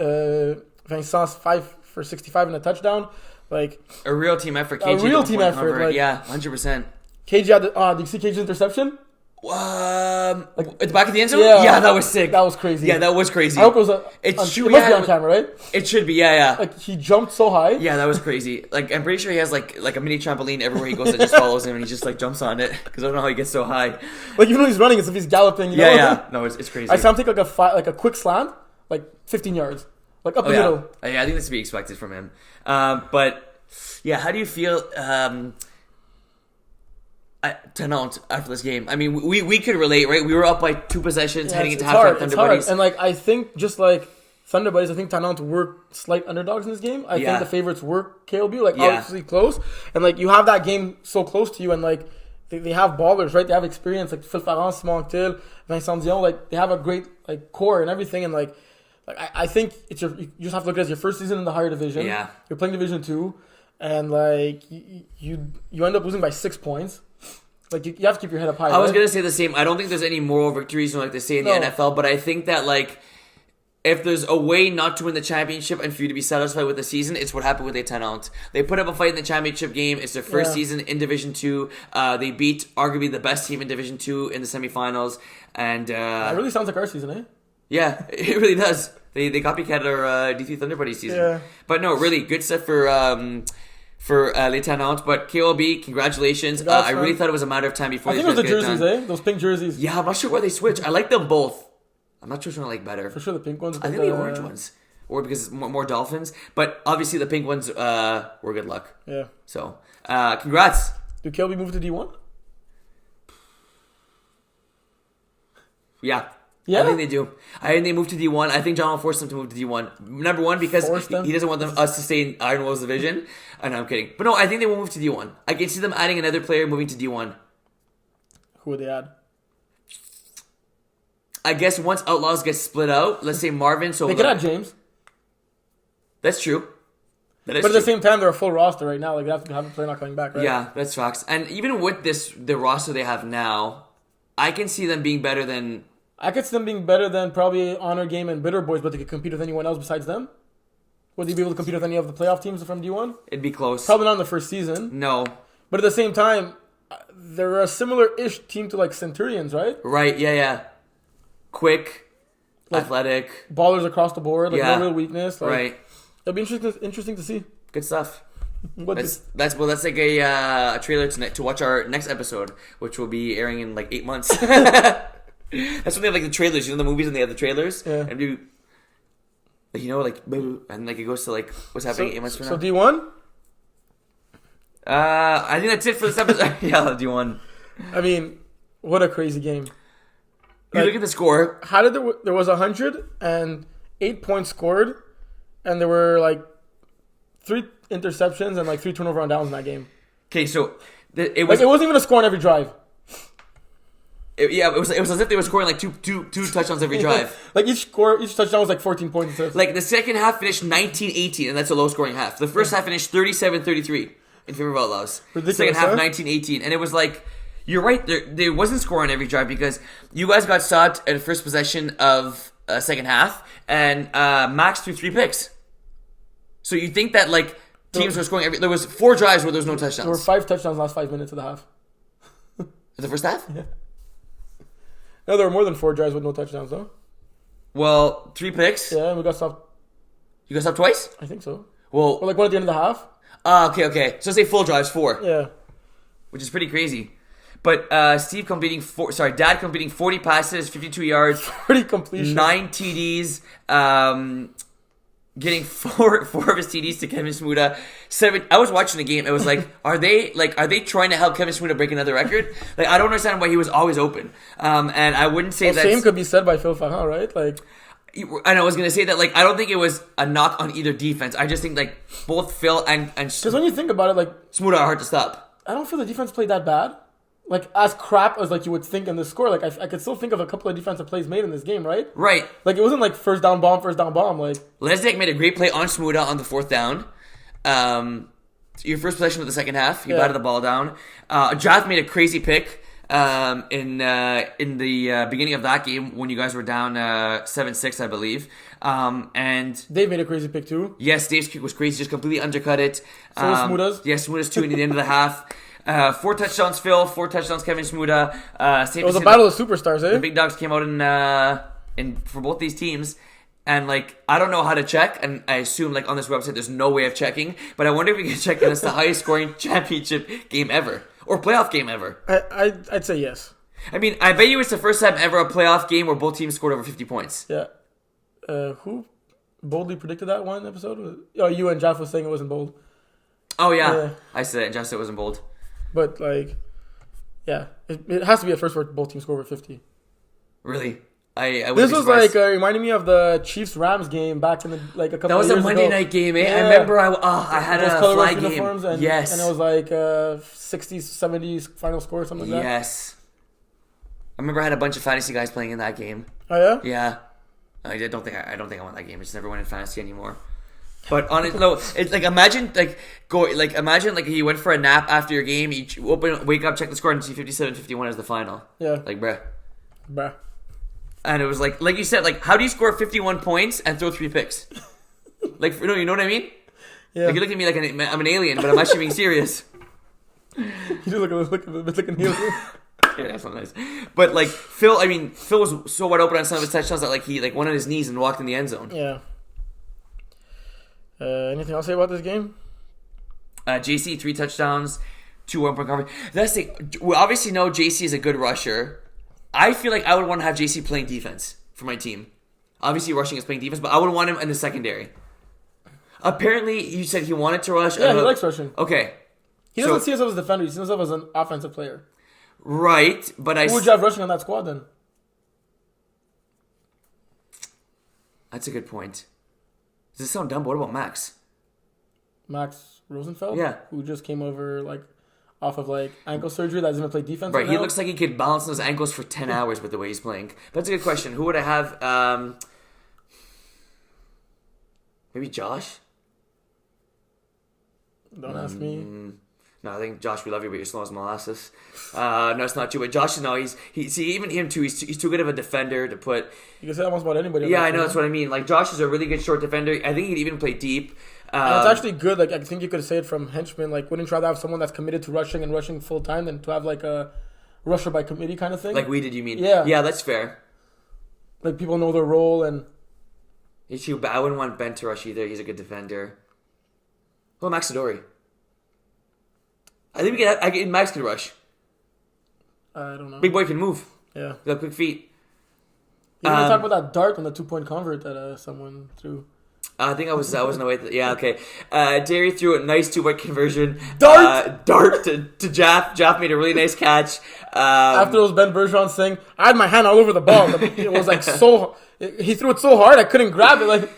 Vincent 5 for 65 and a touchdown. Like a real team effort. KJ a real team effort. Like, yeah, 100%. KJ had did you see KJ's interception? At the back of the end zone? Yeah, that was sick. That was crazy. Yeah, that was crazy. I hope it was it must be on camera, right? It should be, yeah. Like he jumped so high. Yeah, that was crazy. Like I'm pretty sure he has like a mini trampoline everywhere he goes that just follows him and he just like jumps on it because I don't know how he gets so high. Like even when he's running, it's if he's galloping. You know? Yeah. No, it's crazy. I saw him take like a quick slant, like 15 yards, like up the middle. Yeah, I think that's to be expected from him. But yeah, how do you feel? Tannant after this game. I mean, we could relate, right? We were up by 2 possessions heading into halftime. Thunder Buddies, and like I think just like Thunder Buddies, I think Tannant were slight underdogs in this game. I think the favorites were KLB, like obviously close, and like you have that game so close to you, and like they have ballers, right? They have experience, like Phil Ferrand, Simon Till, Vincent Dion, like they have a great like core and everything, and like I think it's you just have to look at it as your first season in the higher division. Yeah, you're playing Division 2, and like you end up losing by 6 points. Like you have to keep your head up high. I was gonna say the same. I don't think there's any moral victories like they say in the NFL, but I think that like if there's a way not to win the championship and for you to be satisfied with the season, it's what happened with Étonnante. They put up a fight in the championship game. It's their first season in Division 2. They beat arguably the best team in Division 2 in the semifinals. And It really sounds like our season, eh? yeah, it really does. They copycat our D3 Thunder Buddy season. Yeah. But no, really good stuff for L'Étonnante. But KOB, congratulations. Congrats, I really man. thought it was a matter of time before I these think it was guys the get it jerseys, done. eh? Those pink jerseys. Yeah, I'm not sure where they switch. I like them both. I'm not sure which one I like better. For sure the pink ones. I think the orange ones. Or because it's more Dolphins. But obviously the pink ones were good luck. Yeah. So, congrats. Do KLB move to D1? Yeah. Yeah? I think they do. I think they move to D1. I think John will force them to move to D1. Number one, because he doesn't want us to stay in Iron Wolves division. No, I'm kidding. But no, I think they will move to D1. I can see them adding another player moving to D1. Who would they add? I guess once Outlaws get split out, let's say Marvin. So They could add James. That's true. That is But at true. the same time, they're a full roster right now. Like, they have to have a player not coming back, right? Yeah, that's facts. And even with the roster they have now, I can see them being better than. I could see them being better than probably Honor Game and Bitter Boys, but they could compete with anyone else besides them. Would they be able to compete with any of the playoff teams from D1? It'd be close. Probably not in the first season. No. But at the same time, they're a similar-ish team to like Centurions, right? Right, yeah. Quick, athletic. Ballers across the board, like Yeah. no real weakness. Like, Right. It'll be interesting to see. Good stuff. What That's like a trailer to watch our next episode, which will be airing in like 8 months. That's when they have like the trailers, you know, the movies when they have the trailers, Yeah. and do, like, you know, like, and like it goes to like what's happening 8 months from now. So D1? I think that's it for this episode. Yeah, D1. I mean, what a crazy game. You look at the score. How did there was 108 points scored, and there were like 3 interceptions and like 3 turnover on downs in that game. Okay, so it Like, was it wasn't even a score on every drive. it was as if they were scoring like two touchdowns every drive. Like each touchdown was like 14 points. Like the second half finished 19-18, and that's a low scoring half. The first half finished 37-33 in favor of Outlaws. Ridiculous, Second half huh? 19-18, and it was like, you're right, there wasn't scoring every drive because you guys got stopped at the first possession of second half, and Max threw 3 picks. So you think that like teams were scoring there was 4 drives where there was no touchdowns. There were 5 touchdowns last 5 minutes of the half. In the first half? Yeah. No, there were more than 4 drives with no touchdowns, though. Well, 3 picks. Yeah, and we got stopped. You got stopped twice? I think so. Well, Or like one at the end of the half. okay. So say full drives 4. Yeah. Which is pretty crazy. But Dad completing 40 passes, 52 yards, Pretty completion. 9 TDs, getting four of his TDs to Kevin Smuda. 7. I was watching the game. It was like, are they trying to help Kevin Smuda break another record? Like, I don't understand why he was always open. And I wouldn't say that. Same could be said by Phil Farhan, right? Like, And I was gonna say that, like, I don't think it was a knock on either defense. I just think like both Phil and because when you think about it, like, Smuda are hard to stop. I don't feel the defense played that bad. Like, as crap as like you would think in the score. Like, I could still think of a couple of defensive plays made in this game, right? Right. Like, it wasn't like first down bomb. Like, Lesniak made a great play on Smuda on the 4th down. Your first possession of the second half, he batted the ball down. Jath made a crazy pick in the beginning of that game when you guys were down 7-6, I believe. And Dave made a crazy pick too. yes, Dave's kick was crazy, just completely undercut it. So was Smuda's. Yes, Smuda's 2 in the end of the half. 4 touchdowns, Phil. 4 touchdowns, Kevin Smuda. It was a battle of superstars, eh? The big dogs came out in for both these teams, and like, I don't know how to check, and I assume like on this website there's no way of checking, but I wonder if we can check that it's the highest scoring championship game ever or playoff game ever. I'd say yes. I mean, I bet you it's the first time ever a playoff game where both teams scored over 50 points. Yeah. Who boldly predicted that one episode? Oh, you and Jeff was saying it wasn't bold. Oh yeah, Yeah. I said it, and Jeff said it wasn't bold. But like, yeah, it has to be a first where both teams score over 50. Really, I wouldn't This be was surprised. like reminding me of the Chiefs Rams game back in the like a couple. That was of years a Monday ago. night game, eh? Yeah. I remember I had Those a colorless flag game. uniforms and, Yes. and it was like 60s, 70s final score or something like that. Yes. I remember I had a bunch of fantasy guys playing in that game. Oh yeah. Yeah. I don't think I won that game. I just never went in fantasy anymore. But honestly, no, it's like imagine you went for a nap after your game, you wake up, check the score, and see 57-51 as the final. Yeah. Like, bruh. And it was like you said, like, how do you score 51 points and throw 3 picks? Like, no, you know what I mean? Yeah. Like, you look at me like I'm an alien, but I'm actually being serious. You do look a bit like an alien. Yeah, that's not nice. But like Phil was so wide open on some of his touchdowns that like he like went on his knees and walked in the end zone. Yeah. Anything else to say about this game? JC 3 touchdowns, 2 1-point coverage. That's the thing. We obviously know JC is a good rusher. I feel like I would want to have JC playing defense for my team. Obviously, rushing is playing defense, but I would want him in the secondary. Apparently, you said he wanted to rush. Yeah, he likes rushing. Okay. He doesn't see himself as a defender. He sees himself as an offensive player. Right, but Who would you have rushing on that squad then? That's a good point. Does this sound dumb? But what about Max? Max Rosenfeld? Yeah. Who just came over like off of like ankle surgery that doesn't play defense. Right, he now. looks like he could balance those ankles for 10 hours with the way he's playing. That's a good question. Who would I have? Maybe Josh? Don't ask me. No, I think Josh, we love you, but you're slow as molasses. No, it's not true. But Josh, no, even him too. He's too good of a defender to put. You can say that almost about anybody. Yeah, I know, that's what I mean. Like Josh is a really good short defender. I think he'd even play deep. And it's actually good. Like I think you could say it from henchmen. Like, wouldn't you rather have someone that's committed to rushing and rushing full time than to have like a rusher by committee kind of thing? Like we did, you mean? Yeah. Yeah, that's fair. Like people know their role and. It's true, but I wouldn't want Ben to rush either. He's a good defender. Well, Max Adori. I think Max can rush. I don't know. Big boy can move. Yeah. He's got quick feet. You want to talk about that dart on the 2-point convert that someone threw? I think I was in the way. Yeah, okay. Derry threw a nice 2-point conversion. Dart to Jaff. Jaff made a really nice catch. After those Ben Bergeron thing, I had my hand all over the ball. It was like so. He threw it so hard I couldn't grab it. Like.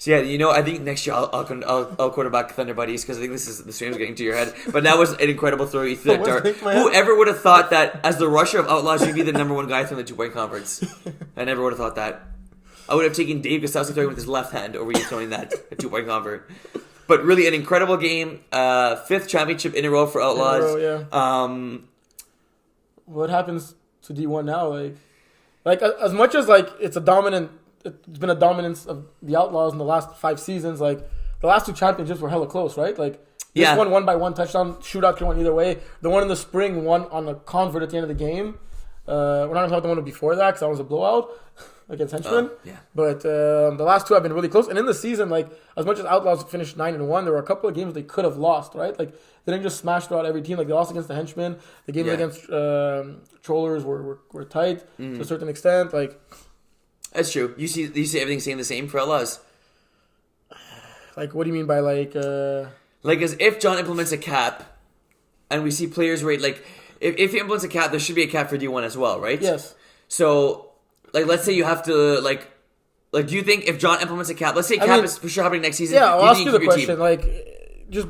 So yeah, I think next year I'll quarterback Thunder Buddies because I think the stream's getting to your head. But that was an incredible throw. You threw that dart. Whoever would have thought that as the rusher of Outlaws, you'd be the number 1 guy throwing the 2-point converts? I never would have thought that. I would have taken Dave Gustafsson throwing with his left hand over you throwing that a 2-point convert. But really an incredible game. 5th championship in a row for Outlaws. Yeah. What happens to D1 now? Like as much as like it's been a dominance of the Outlaws in the last 5 seasons. Like the last 2 championships were hella close, right? Like this one won by 1 touchdown. Shootout could have went either way. The one in the spring won on a convert at the end of the game. We're not going to talk about the one before that because that was a blowout against Henchmen. Yeah. But the last 2 have been really close. And in the season, like as much as Outlaws finished 9-1, there were a couple of games they could have lost, right? Like they didn't just smash throughout every team. Like they lost against the Henchmen. The games against Trollers were tight to a certain extent. Like. That's true. You see everything staying the same for Outlaws? Like, what do you mean by like... Like, as if John implements a cap, and we see players rate, like, if he implements a cap, there should be a cap for D1 as well, right? Yes. So, like, let's say you have to, like, do you think if John implements a cap, let's say cap is for sure happening next season. Yeah, I'll ask you the question. Like, just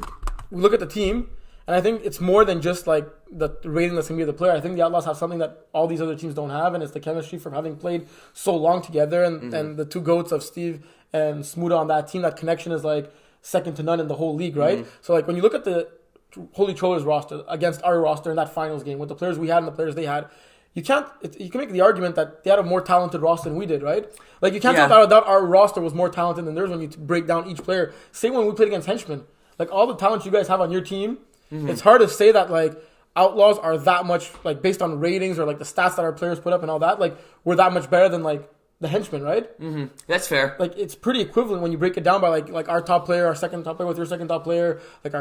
look at the team, and I think it's more than just, like, the rating that's going to be the player. I think the Outlaws have something that all these other teams don't have, and it's the chemistry from having played so long together, and the 2 GOATs of Steve and Smuda on that team. That connection is, like, second to none in the whole league, right? So, like, when you look at the Holy Trollers roster against our roster in that finals game, with the players we had and the players they had, you can make the argument that they had a more talented roster than we did, right? Like, you can't say without a doubt our roster was more talented than theirs when you break down each player. Same when we played against Henchmen. Like, all the talent you guys have on your team, it's hard to say that, like, Outlaws are that much, like, based on ratings or, like, the stats that our players put up and all that, like, we're that much better than, like, the Henchmen, right? That's fair. Like, it's pretty equivalent when you break it down by, like our top player, our second top player with your second top player, like,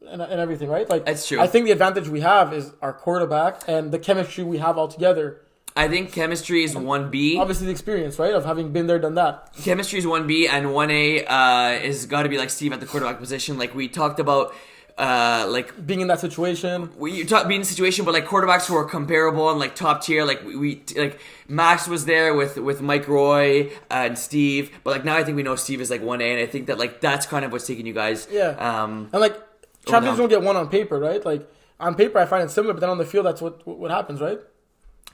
and everything, right? Like, that's true. I think the advantage we have is our quarterback and the chemistry we have all together. I think chemistry is 1B. Obviously, the experience, right, of having been there, done that. Chemistry is 1B, and 1A is got to be, like, Steve at the quarterback position. Like, we talked about... like being in that situation, being in the situation, but like quarterbacks who are comparable and like top tier, like we like Max was there with Mike Roy and Steve, but like now I think we know Steve is like 1A, and I think that like that's kind of what's taking you guys. And like champions don't get one on paper, right? Like on paper I find it similar, but then on the field that's what happens, right?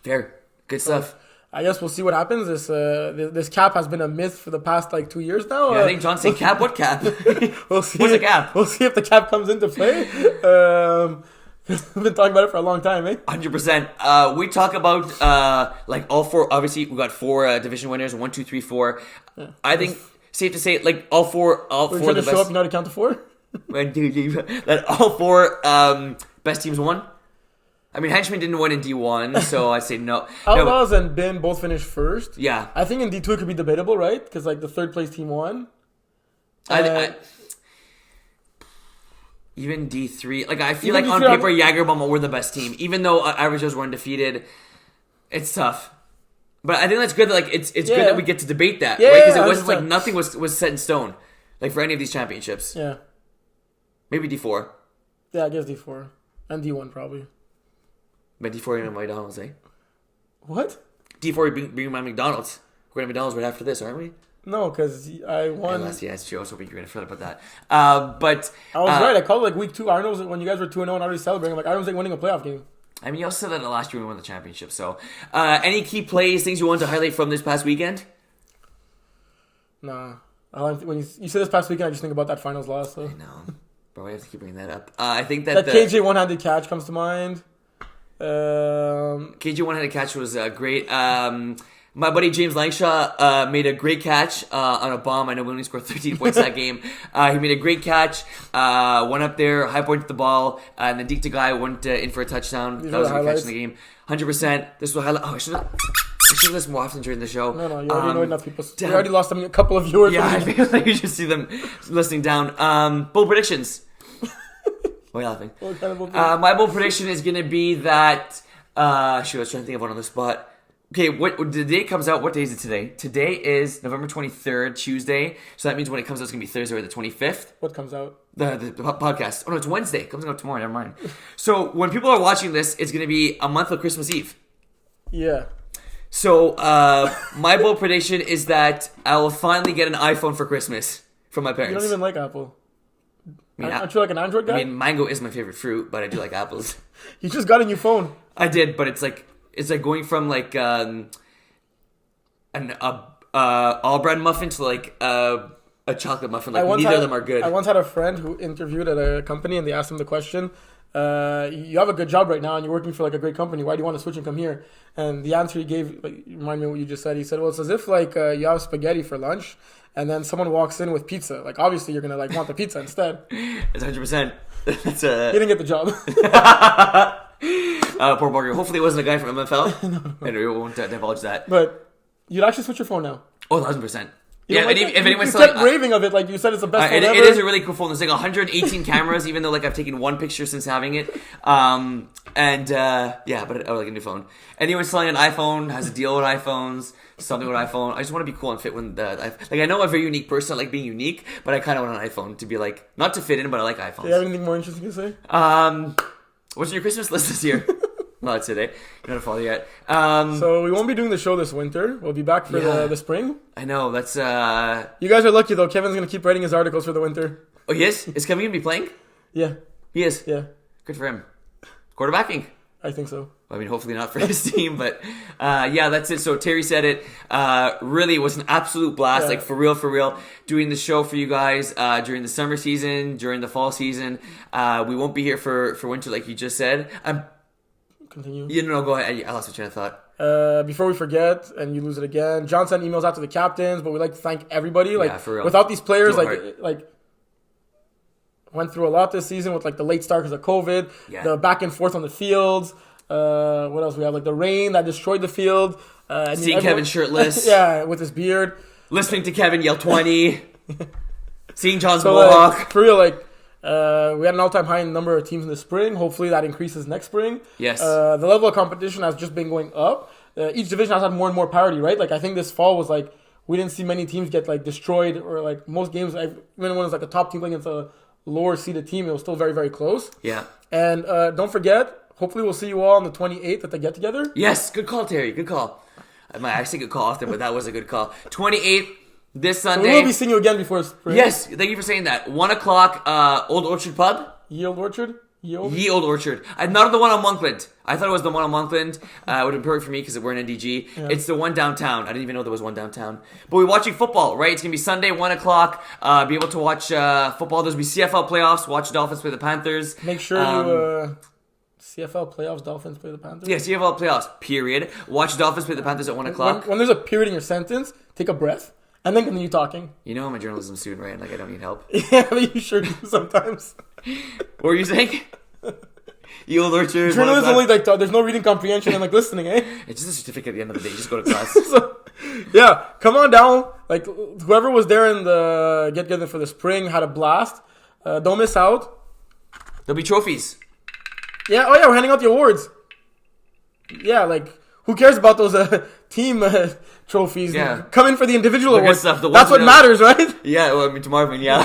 Fair, good stuff. I guess we'll see what happens. This cap has been a myth for the past like 2 years now. Yeah, I think John's saying cap. What cap? We'll see. What's a cap? We'll see if the cap comes into play. We've been talking about it for a long time, eh? 100%. We talk about like all four. Obviously, we got four division winners: 1, 2, 3, 4. Yeah. I think safe to say, like all four We're of trying the to show best. up, you know how to count to 4? That all four best teams won. I mean, Henchman didn't win in D1, so I say no. Outlaws and Bin both finished first. Yeah. I think in D2 it could be debatable, right? Because like the third place team won. Even D3, like I feel like on paper, Jagerbomb were the best team. Even though Averages were undefeated, it's tough. But I think that's good. That like it's good that we get to debate that, right? Because it wasn't like nothing was set in stone, like for any of these championships. Yeah. Maybe D4. Yeah, I guess D4 and D1 probably. But D4 even McDonald's, eh? What? D4 being my McDonald's. We're gonna McDonald's right after this, aren't we? No, because I won. Yeah, it's true. I was hoping you were going to fret about that. But I was right. I called it like week 2. Arnold's when you guys were 2-0 and already celebrating. I'm like, Arnold's like winning a playoff game. I mean, you also said that last year we won the championship. So, any key plays, things you want to highlight from this past weekend? Nah. When you said this past weekend, I just think about that finals loss. So. I know. Bro, I have to keep bringing that up. I think that KJ one-handed catch comes to mind. KJ one-handed catch was great. My buddy James Langshaw made a great catch on a bomb. I know we only scored 13 points that game. He made a great catch, went up there, high pointed the ball, and then Deke the guy went in for a touchdown. That was a good catch in the game. 100%. This was a highlight. Oh, I should listen more often during the show. No, you already know enough people. We already lost a couple of viewers. Yeah, I feel like you should see them listening down. Bold predictions. Why are you laughing? What kind of my bold prediction is going to be that... I was trying to think of one on the spot. Okay, the day comes out, what day is it today? Today is November 23rd, Tuesday. So that means when it comes out, it's going to be Thursday or the 25th. What comes out? The podcast. Oh, no, it's Wednesday. It comes out tomorrow. Never mind. So when people are watching this, it's going to be a month of Christmas Eve. Yeah. So my bold prediction is that I will finally get an iPhone for Christmas from my parents. You don't even like Apple. Aren't you like an Android guy? I mean, mango is my favorite fruit, but I do like apples. You just got a new phone. I did, but it's like going from like an all bread muffin to like a chocolate muffin. Like neither of them are good. I once had a friend who interviewed at a company, and they asked him the question, you have a good job right now and you're working for like a great company, why do you want to switch and come here? And the answer he gave, like, remind me of what you just said. He said, well, it's as if like you have spaghetti for lunch and then someone walks in with pizza. Like obviously you're gonna like want the pizza instead. It's 100%. He didn't get the job. Poor bugger. Hopefully it wasn't a guy from MFL. No. Anyway, we won't divulge that. But you'd actually switch your phone now. Oh, 1,000%. Yeah, like, if anyone's you kept raving of it, like you said, it's the best phone ever. It is a really cool phone. There's like 118 cameras, even though like I've taken one picture since having it. But I would like a new phone. Anyone selling an iPhone has a deal with iPhones, something with iPhone. I just want to be cool and fit when I know I'm a very unique person. I like being unique, but I kind of want an iPhone to be like not to fit in, but I like iPhones. Do you have anything more interesting to say? What's on your Christmas list this year? Well, that's today. You're not a father yet. So we won't be doing the show this winter. We'll be back for the spring. I know, that's... You guys are lucky, though. Kevin's going to keep writing his articles for the winter. Oh, he is? Is Kevin going to be playing? Yeah. He is? Yeah. Good for him. Quarterbacking? I think so. I mean, hopefully not for his team, but that's it. So Terry said it. Really, it was an absolute blast, like for real, doing the show for you guys during the summer season, during the fall season. We won't be here for winter, like you just said. Continue. Go ahead. I lost my train of thought. Before we forget, and you lose it again, John sent emails out to the captains, but we'd like to thank everybody. Like, for real. Without these players, like went through a lot this season with like the late start because of COVID, the back and forth on the fields. What else we have? Like the rain that destroyed the field. Seeing Kevin shirtless. Yeah, with his beard. Listening to Kevin yell 20. Seeing John's mohawk. Like, for real, like. We had an all-time high number of teams in the spring. Hopefully that increases next spring. Yes. The level of competition has just been going up. Each division has had more and more parity, right? Like I think this fall was like we didn't see many teams get like destroyed, or like most games, even when it was like a top team playing against a lower seeded team, it was still very, very close. Yeah. And don't forget, hopefully we'll see you all on the 28th at the get together. Yes, good call, Terry. Good call. I say good call often, but that was a good call. 28th. This Sunday. So we will be seeing you again before spring. Yes, thank you for saying that. 1 o'clock, Old Orchard Pub. Ye Old Orchard? Ye Old Orchard. Not the one on Monkland. I thought it was the one on Monkland. It would have been perfect for me because we're in NDG. Yeah. It's the one downtown. I didn't even know there was one downtown. But we're watching football, right? It's going to be Sunday, 1 o'clock. Be able to watch football. There's going to be CFL playoffs. Watch Dolphins play the Panthers. Make sure you CFL playoffs, Dolphins play the Panthers. Yeah, CFL playoffs, period. Watch Dolphins play the Panthers at 1 o'clock. When there's a period in your sentence, take a breath and then continue talking. You know I'm a journalism student, right? Like, I don't need help. Yeah, but you sure do sometimes. What were you saying? You old Orchard. Journalism only like there's no reading comprehension and like listening, eh? It's just a certificate at the end of the day. Just go to class. So, yeah, come on down. Like whoever was there in the get together for the spring had a blast. Don't miss out. There'll be trophies. Yeah. Oh yeah, we're handing out the awards. Yeah, like who cares about those team trophies? Yeah. Come in for the individual The good awards. stuff, the That's ones what we know. matters, right? Yeah, well, I mean, to Marvin, yeah.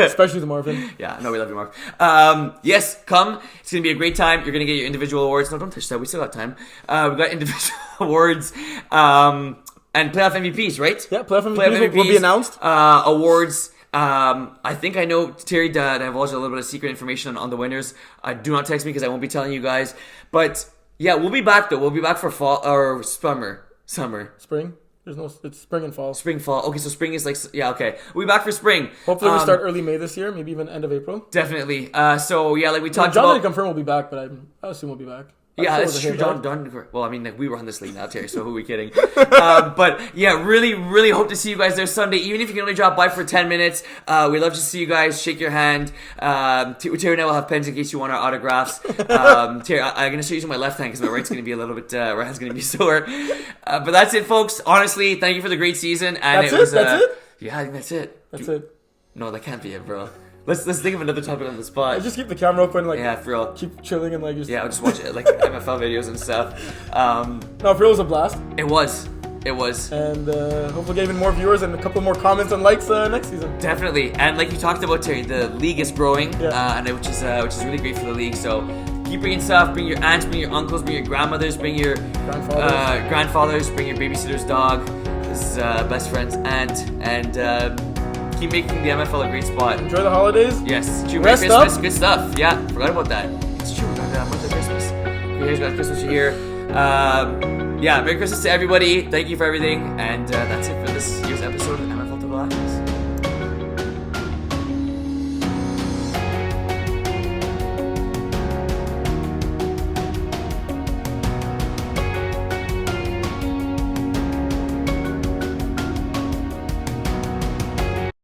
Especially the Marvin. Yeah, no, we love you, Marv. Yes, come. It's going to be a great time. You're going to get your individual awards. No, don't touch that. We still got time. We've got individual awards and playoff MVPs, right? Yeah, playoff MVPs will be announced. Awards. I think I know Terry divulged a little bit of secret information on the winners. Do not text me because I won't be telling you guys. But yeah, we'll be back though. We'll be back for fall or summer. Spring. It's spring and fall. Spring, fall. Okay, so spring is like, yeah, okay. We'll be back for spring. Hopefully we start early May this year, maybe even end of April. Definitely. So yeah, like we talked John about. didn't confirm we'll be back, but I assume we'll be back. Yeah, that's true. Well, I mean, like, we run this league now, Terry, so who are we kidding? But yeah, really, really hope to see you guys there Sunday. Even if you can only drop by for 10 minutes, we love to see you guys, shake your hand. Terry and I will have pens in case you want our autographs. Terry, I'm going to start using my left hand because my right's going to be a little bit, right hand's going to be sore. But that's it, folks. Honestly, thank you for the great season. And That's it? Yeah, I think that's it. That's it. No, that can't be it, bro. Let's think of another topic on the spot. Just keep the camera open, like Yeah, for real. keep chilling and like just. Yeah, I'll just watch it, like MFL videos and stuff. No, for real, it was a blast, It was. and hopefully get even more viewers and a couple more comments and likes next season. Definitely. And like you talked about, Terry, the league is growing, Yeah. and which is really great for the league. So keep bringing stuff. Bring your aunts, bring your uncles, bring your grandmothers, bring your grandfathers, bring your babysitter's dog, his best friend's aunt, and keep making the MFL a great spot. Enjoy the holidays. Yes. True. Rest Merry Christmas. up. Good stuff. Yeah. Forgot about that. It's true. We're talking about month of Christmas. If you guys got Christmas, you're here. Yeah. Merry Christmas to everybody. Thank you for everything. And that's it for this year's episode of MFL Total Access.